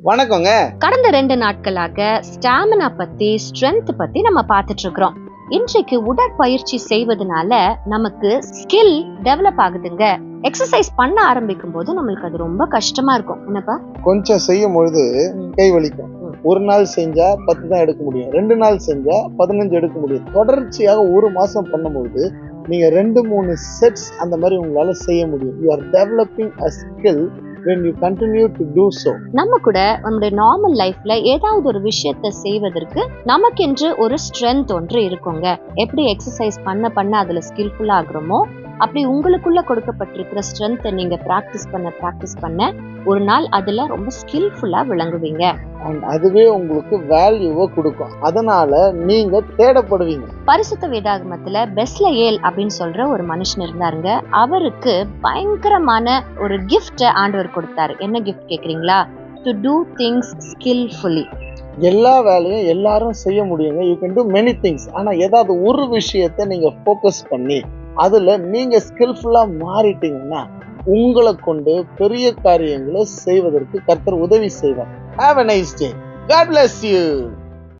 வணக்கங்க. கடந்த 2 நாட்களாக ஸ்டாமினா பத்தி, ஸ்ட்ரென்த் பத்தி நம்ம பார்த்துட்டு இருக்கிறோம். இன்றைக்கு உடற்பயிற்சி செய்வதனால நமக்கு ஸ்கில் டெவலப் ஆகுதுங்க. எக்ஸசைஸ் பண்ண ஆரம்பிக்கும் போது நம்மளுக்கு அது ரொம்ப கஷ்டமா இருக்கும். என்னப்பா? கொஞ்சம் செய்யும் பொழுது கை வலிக்கும். ஒரு நாள் செஞ்சா 10 தான் எடுக்க முடியும், 2 நாள் செஞ்சா 15 எடுக்க முடியும். தொடர்ச்சியாக ஒரு மாசம் பண்ணும்போது நீங்க 2-3 செட்ஸ் அந்த மாதிரி உங்களால செய்ய முடியும். You are developing a skill when you continue to do so. நம்ம கூட நம்முடைய நார்மல் லைஃப்ல ஏதாவது ஒரு விஷயத்தை செய்வதற்கு நமக்கென்று ஒரு ஸ்ட்ரென்த் ஒன்று இருக்குங்க. எப்படி எக்ஸசைஸ் பண்ண அதுல ஸ்கில்ஃபுல்லா ஆகுறோமோ, அப்படி உங்களுக்குள்ள கொடுக்கப்பட்டிருக்கிற ஸ்ட்ரென்த்தை நீங்க பிராக்டிஸ் பண்ண ஒரு நாள் அதுல ரொம்ப ஸ்கில்ஃபுல்லா விளங்குவீங்க. அண்ட் அதுவே உங்களுக்கு வேல்யூவை கொடுக்கும். அதனால நீங்க தேடப்படுவீங்க. பரிசுத்த வேதாகமத்துல பெஸ்லயேல் அப்படின்னு சொல்ற ஒரு மனுஷன் இருந்தாருங்க. அவருக்கு பயங்கரமான ஒரு கிஃப்ட் ஆண்டவர் கொடுத்தாரு. என்ன கிஃப்ட் கேக்குறீங்களா? To do things skilfully. எல்லா வேலையும் எல்லாரும் செய்ய முடியுங்க. You can do many things. ஆனா ஏதாவது ஒரு விஷயத்தை நீங்க ஃபோக்கஸ் பண்ணி அதுல நீங்க ஸ்கில்ஃபுல்லா மாறிட்டீங்கன்னா உங்களை கொண்டு பெரிய காரியங்களை செய்வதற்கு கர்த்தர் உதவி செய்வார். Have a nice day. God bless you.